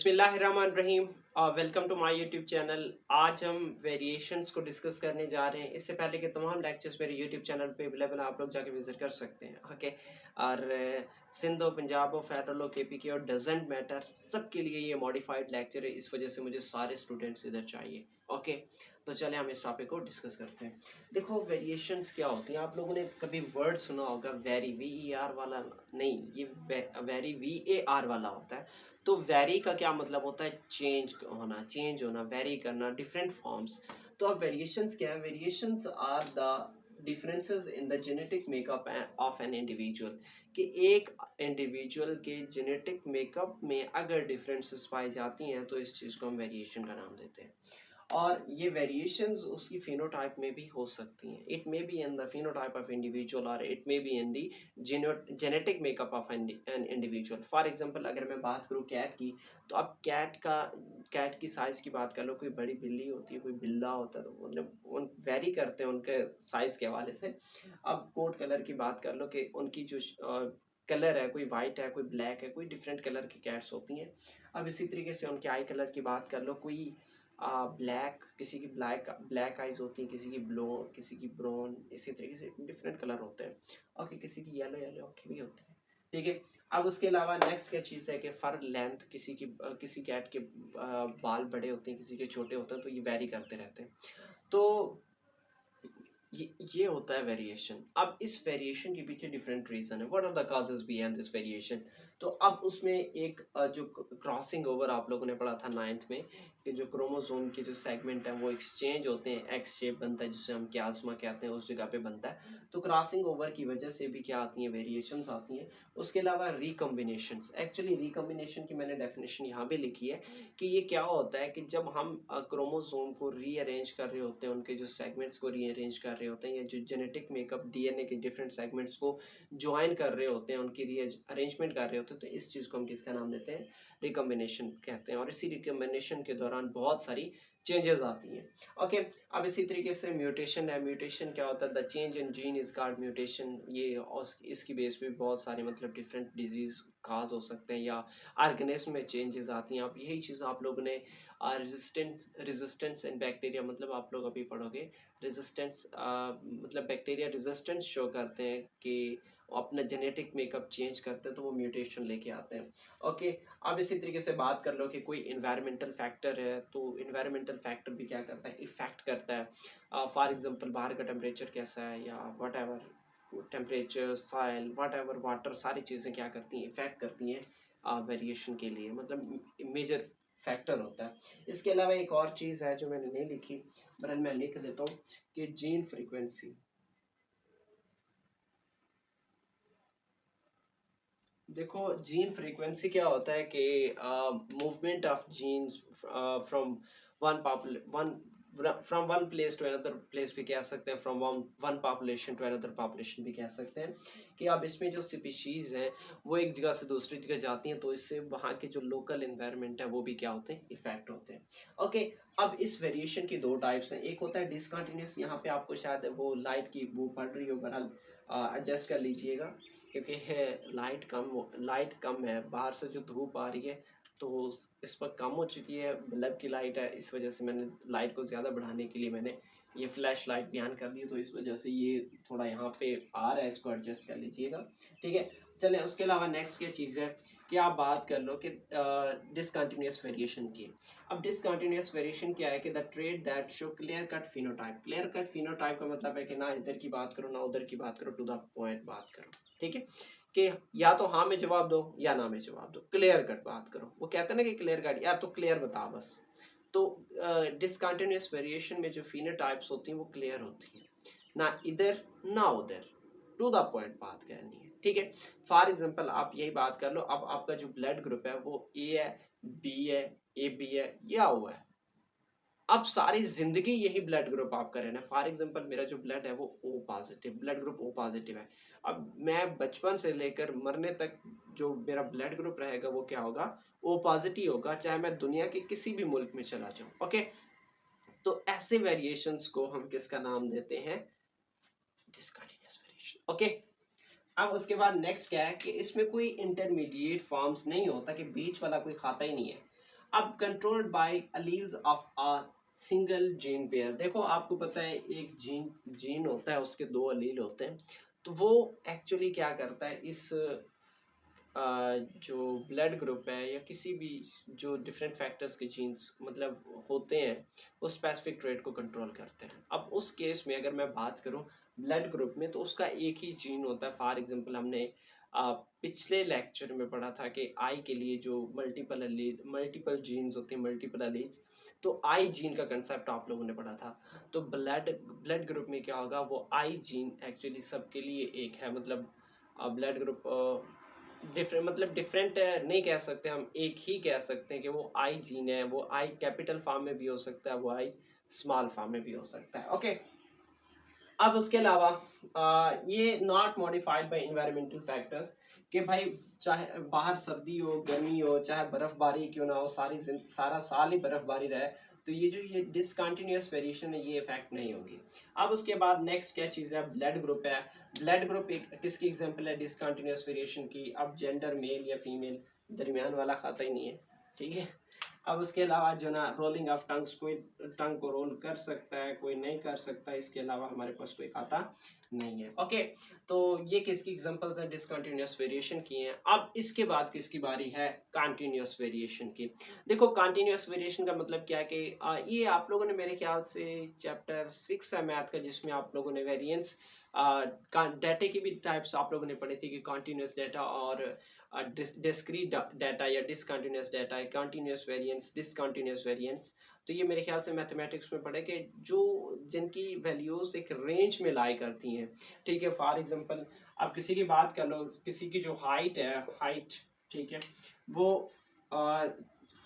बिस्मिल्लाहिर्रहमानिर्रहीम। Welcome to my YouTube channel. आज हम वेरिएशंस को डिस्कस करने जा रहे हैं। इससे पहले के तमाम लेक्चर्स मेरे यूट्यूब चैनल पे अवेलेबल हैं, आप लोग जाके विजिट कर सकते हैं। ओके। और सिंध हो, पंजाब हो, फेडरल हो, केपी के हो, डजेंट मैटर, सबके लिए ये मॉडिफाइड लेक्चर है। इस वजह से मुझे सारे स्टूडेंट्स इधर चाहिए। ओके, तो चले हम इस टॉपिक को डिस्कस करते हैं। देखो, वेरिएशंस क्या होती हैं। आप लोगों ने कभी वर्ड सुना होगा वेरी, VER वाला नहीं, ये वेरी VAR वाला होता है। तो वेरी का क्या मतलब होता है? चेंज होना, वेरी करना, डिफरेंट फॉर्म्स। तो अब वेरिएशंस क्या है? Variations are the differences in the genetic makeup of an individual. कि एक इंडिविजुअल के जेनेटिक मेकअप में अगर डिफरेंसेस पाई जाती हैं तो इस चीज़ को हम वेरिएशन का नाम देते हैं। और ये वेरिएशंस उसकी फिनोटाइप में भी हो सकती हैं। It may be in the phenotype of individual और it may be in the genetic makeup of an individual. For example, अगर मैं बात करूँ कैट की, तो अब कैट की साइज़ की बात कर लो। कोई बड़ी बिल्ली होती है, कोई बिल्ला होता है, तो मतलब उन वेरी करते हैं उनके साइज़ के हवाले से। अब कोट कलर की बात कर लो कि उनकी जो कलर है, कोई वाइट है, कोई ब्लैक है, कोई डिफरेंट कलर की कैट्स होती हैं। अब इसी तरीके से उनके आई कलर की बात कर लो। कोई ब्लैक, किसी की ब्लैक ब्लैक आइज होती है, किसी की ब्लो, किसी की ब्राउन, इसी तरीके से डिफरेंट कलर होते हैं। ओके, किसी की येलो येलो आँखें भी होती है। ठीक है। अब उसके अलावा नेक्स्ट क्या चीज़ है कि फर लेंथ, किसी कैट के बाल बड़े होते हैं, किसी के छोटे होते हैं, तो ये वेरी करते रहते हैं। तो ये होता है वेरिएशन। अब इस वेरिएशन के पीछे डिफरेंट रीजन है। What are the causes behind this variation? तो अब उसमें एक जो क्रॉसिंग ओवर आप लोगों ने पढ़ा था 9th में, कि जो क्रोमोसोम के जो सेगमेंट है वो एक्सचेंज होते हैं, एक्स शेप बनता है, जिसे हम क्यास्मा कहते हैं, उस जगह पे बनता है। तो क्रॉसिंग ओवर की वजह से भी क्या आती हैं? वेरिएशंस आती हैं। उसके अलावा रिकम्बिनेशंस। एक्चुअली रिकम्बिनेशन की मैंने डेफिनेशन यहाँ पे लिखी है कि ये क्या होता है कि जब हम क्रोमोसोम को रीअरेंज कर रहे होते हैं, उनके जो सेगमेंट्स को रीअरेंज कर रहे होते हैं, या जो जेनेटिक मेकअप डीएनए के डिफरेंट सेगमेंट्स को ज्वाइन कर रहे होते हैं, उनकी रीअरेंजमेंट कर रहे होते हैं, तो इस चीज़ को हम किसका नाम देते हैं? रिकम्बिनेशन कहते हैं। और इसी रिकम्बिनेशन के दौरान बहुत सारी चेंजेस आती हैं। ओके। अब इसी तरीके से म्यूटेशन है। म्यूटेशन क्या होता है? The change in gene is called mutation. ये इसकी बेस पे बहुत सारे मतलब डिफरेंट डिजीज काज हो सकते हैं, या ऑर्गेनिज्म में चेंजेस आती हैं। आप यही चीज़ आप लोगों ने रेजिस्टेंस इन बैक्टीरिया, मतलब आप लोग अभी पढ़ोगे रेजिस्टेंस, मतलब बैक्टीरिया रेजिस्टेंस शो करते हैं कि अपना जेनेटिक मेकअप चेंज करते हैं, तो वो म्यूटेशन लेके आते हैं। ओके। अब इसी तरीके से बात कर लो कि कोई इन्वायरमेंटल फैक्टर है, तो इन्वायरमेंटल फैक्टर भी क्या करता है? इफेक्ट करता है। फॉर एग्जांपल, बाहर का टेम्परेचर कैसा है, या what ever temperature, soil, what ever water, सारी चीज़ें क्या करती हैं? इफेक्ट करती हैं वेरिएशन के लिए, मतलब मेजर फैक्टर होता है। इसके अलावा एक और चीज़ है जो मैंने नहीं लिखी, बट मैं लिख देता हूँ, कि जीन फ्रीक्वेंसी। देखो, जीन फ्रीक्वेंसी क्या होता है कि movement of genes from one from one place to another place भी कह सकते हैं, from one population to another population भी कह सकते हैं। कि अब इसमें जो स्पीशीज़ हैं वो एक जगह से दूसरी जगह जाती हैं, तो इससे वहाँ के जो लोकल इन्वायरमेंट है वो भी क्या होते हैं? इफेक्ट होते हैं। ओके। अब इस वेरिएशन की दो टाइप्स हैं। एक होता है डिसकंटिन्यूस। यहाँ पे आपको शायद वो लाइट की वो पड़ रही हो, बहरहाल एडजस्ट कर लीजिएगा, क्योंकि है लाइट कम है, बाहर से जो धूप आ रही है तो इस पर कम हो चुकी है। बल्ब की लाइट है, इस वजह से मैंने लाइट को ज़्यादा बढ़ाने के लिए मैंने ये फ्लैश लाइट भी ऑन कर दी, तो इस वजह से ये थोड़ा यहाँ पे आ रहा है, इसको एडजस्ट कर लीजिएगा। ठीक है। चलें, उसके अलावा नेक्स्ट क्या चीज़ है कि आप बात कर लो कि डिसकंटिन्यूस वेरिएशन की। अब डिसकंटिन्यूस वेरिएशन क्या है कि the trait that show clear cut phenotype. Clear cut phenotype का मतलब है कि ना इधर की बात करो ना उधर की बात करो, टू द पॉइंट बात करो। ठीक है। कि या तो हाँ में जवाब दो या ना में जवाब दो, क्लियर कट बात करो। वो कहते हैं ना कि क्लियर कट, यार तो क्लियर बता बस। तो डिसकंटिन्यूस वेरिएशन में जो फिनोटाइप्स होती हैं वो क्लियर होती हैं, ना इधर ना उधर, टू द पॉइंट बात करनी है। ठीक है। फॉर एग्जांपल, आप यही बात कर लो, अब आपका जो ब्लड ग्रुप है वो ए है, बी है, ए बी है, या ओ है। अब सारी जिंदगी यही ब्लड ग्रुप आपका रहना है। फॉर एग्जांपल, मेरा जो ब्लड है वो O positive, blood group O positive है। अब मैं बचपन से लेकर मरने तक जो मेरा ब्लड ग्रुप रहेगा वो क्या होगा? ओ पॉजिटिव होगा, चाहे मैं दुनिया के किसी भी मुल्क में चला जाऊं। ओके। तो ऐसे वेरिएशंस को हम किसका नाम देते हैं? Discontinuous variation. ओके। अब उसके बाद नेक्स्ट क्या है कि इसमें कोई इंटरमीडिएट फॉर्म्स नहीं होता, कि बीच वाला कोई खाता ही नहीं है। अब controlled by alleles of a single gene pair. देखो आपको पता है एक जीन होता है, उसके दो अलील होते हैं, तो वो एक्चुअली क्या करता है, इस जो ब्लड ग्रुप है या किसी भी जो डिफरेंट फैक्टर्स के जीन्स मतलब होते हैं, वो स्पेसिफिक ट्रेट को कंट्रोल करते हैं। अब उस केस में अगर मैं बात करूं ब्लड ग्रुप में, तो उसका एक ही जीन होता है। फॉर एग्जांपल हमने पिछले लेक्चर में पढ़ा था कि आई के लिए जो मल्टीपल जीन्स होते हैं, मल्टीपल एलील्स, तो आई जीन का कंसेप्ट आप लोगों ने पढ़ा था। तो ब्लड ग्रुप में क्या होगा, वो आई जीन एक्चुअली सबके लिए एक है, मतलब ब्लड ग्रुप डिफरेंट, मतलब डिफरेंट नहीं कह सकते हम, एक ही कह सकते हैं कि वो आई जीन है। वो आई कैपिटल फॉर्म में भी हो सकता है, वो आई स्मॉल फॉर्म में भी हो सकता है। ओके, अब उसके अलावा ये not modified by environmental factors, कि भाई चाहे बाहर सर्दी हो गर्मी हो, चाहे बर्फबारी क्यों ना हो, सारा साल ही बर्फबारी रहे, तो ये डिसकंटिन्यूअस वेरिएशन है, ये इफेक्ट नहीं होगी। अब उसके बाद नेक्स्ट क्या चीज़ है, ब्लड ग्रुप है। ब्लड ग्रुप एक किसकी एग्जांपल है डिसकंटिन्यूअस वेरिएशन की? अब जेंडर मेल या फीमेल, दरमियान वाला खाता ही नहीं है, ठीक है। अब उसके अलावा जो ना रोलिंग ऑफ टंग्स, कोई टंग को रोल कर सकता है, कोई नहीं कर सकता, इसके अलावा हमारे पास कोई खाता नहीं है। ओके, तो ये किसकी एग्जांपल्स हैं डिसकंटिन्यूअस वेरिएशन की हैं। अब इसके बाद किसकी बारी है, कंटिन्यूअस वेरिएशन की। देखो कंटिन्यूअस वेरिएशन का मतलब क्या है कि ये आप लोगों ने मेरे ख्याल से चैप्टर 6 है मैथ का, जिसमें आप लोगों ने वेरिएंस डाटा की भी टाइप्स आप लोगों ने पढ़ी थी कि कंटिन्यूअस डाटा और डिस्क्रीट डाटा या discontinuous data, continuous variance, discontinuous variance. तो ये मेरे ख्याल से मैथमेटिक्स में पढ़े कि जो जिनकी वैल्यूज एक रेंज में लाई करती हैं, ठीक है। फॉर एग्जांपल आप किसी की बात कर लो, किसी की जो हाइट है, हाइट, ठीक है, वो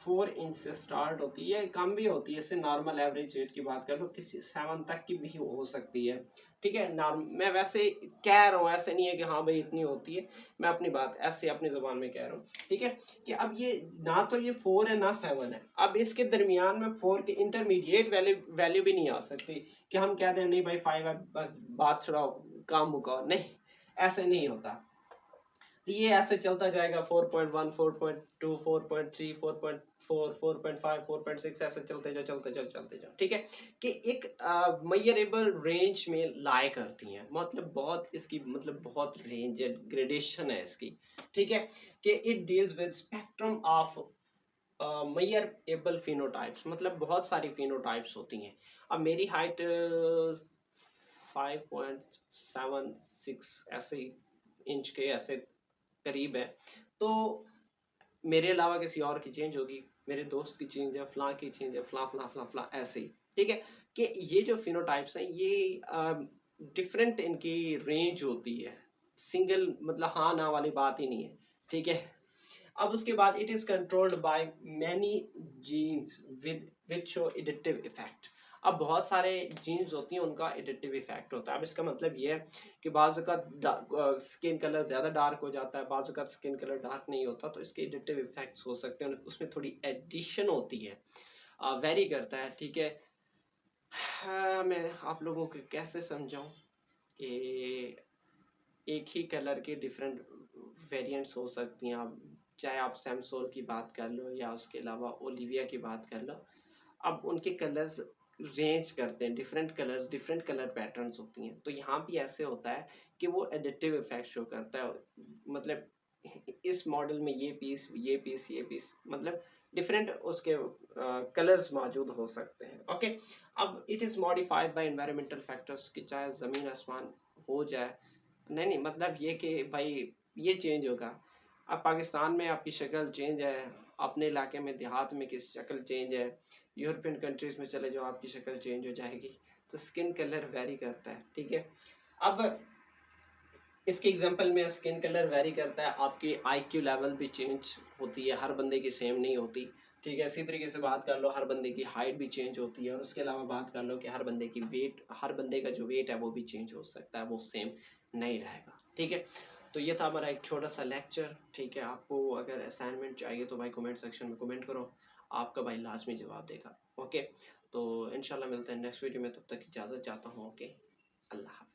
4 इंच से स्टार्ट होती है, कम भी होती है, इससे नॉर्मल एवरेज वेट की बात कर लो, किसी 7 तक की भी हो सकती है, ठीक है। मैं वैसे कह रहा हूँ, ऐसे नहीं है कि हाँ भाई इतनी होती है, मैं अपनी बात ऐसे अपनी ज़बान में कह रहा हूँ, ठीक है। कि अब ये ना तो ये 4 है ना 7 है, अब इसके दरमियान में 4 के इंटरमीडिएट वैल्यू भी नहीं आ सकती कि हम कह दें नहीं भाई 5 है, बस बात छुड़ाओ, काम मुकाओ, नहीं, ऐसे नहीं होता। तो ये ऐसे चलता जाएगा 4.1, 4.2, 4.3, 4.4, 4.5, 4.6, ऐसे चलते जाओ, ठीक है। कि एक मेजरेबल रेंज में लाए करती हैं, मतलब बहुत इसकी मतलब बहुत रेंज है, ग्रेडेशन है इसकी, ठीक है। कि it deals with spectrum of measurable phenotypes, मतलब बहुत सारी फिनोटाइप्स होती हैं। अब मेरी हाइट 5.76 ऐसे इंच के ऐसे करीब है, तो मेरे अलावा किसी और की चेंज होगी, मेरे दोस्त की चेंज है, फलां की चेंज है, फलां फलां फलां फलां, ऐसे ही, ठीक है। कि ये जो फिनोटाइप्स हैं ये डिफरेंट इनकी रेंज होती है, सिंगल मतलब हाँ ना वाली बात ही नहीं है, ठीक है। अब उसके बाद it is controlled by many genes with show additive effect. अब बहुत सारे जीन्स होती हैं, उनका एडिटिव इफेक्ट होता है। अब इसका मतलब ये है कि बाज़ का स्किन कलर ज़्यादा डार्क हो जाता है, बाज़ का स्किन कलर डार्क नहीं होता, तो इसके एडिटिव इफेक्ट्स हो सकते हैं, उसमें थोड़ी एडिशन होती है, वेरी करता है, ठीक है। हाँ, मैं आप लोगों को कैसे समझाऊं कि एक ही कलर के डिफरेंट वेरिएंट्स हो सकती हैं। आप चाहे आप सैमसोल की बात कर लो या उसके अलावा ओलिविया की बात कर लो, अब उनके कलर्स रेंज करते हैं, डिफरेंट कलर पैटर्न्स होती हैं। तो यहाँ भी ऐसे होता है कि वो एडिटिव इफेक्ट शो करता है, मतलब इस मॉडल में ये पीस मतलब डिफरेंट उसके कलर्स मौजूद हो सकते हैं। ओके, अब it is modified by environmental factors, कि चाहे ज़मीन आसमान हो जाए, नहीं मतलब ये कि भाई ये चेंज होगा। अब पाकिस्तान में आपकी शक्ल चेंज है, अपने इलाके में देहात में किस शक्ल चेंज है, यूरोपियन कंट्रीज में चले जाओ आपकी शक्ल चेंज हो जाएगी। तो स्किन कलर वेरी करता है, ठीक है। अब इसके एग्जांपल में स्किन कलर वेरी करता है, आपकी आईक्यू लेवल भी चेंज होती है, हर बंदे की सेम नहीं होती, ठीक है। इसी तरीके से बात कर लो, हर बंदे की हाइट भी चेंज होती है, और उसके अलावा बात कर लो कि हर बंदे की वेट, हर बंदे का जो वेट है वो भी चेंज हो सकता है, वो सेम नहीं रहेगा, ठीक है। तो ये था हमारा एक छोटा सा लेक्चर, ठीक है। आपको अगर असाइनमेंट चाहिए तो भाई कमेंट सेक्शन में कमेंट करो, आपका भाई लाजमी जवाब देगा। ओके, तो इंशाल्लाह मिलते हैं नेक्स्ट वीडियो में, तब तक इजाज़त चाहता हूँ। ओके, अल्लाह हाफ़िज़।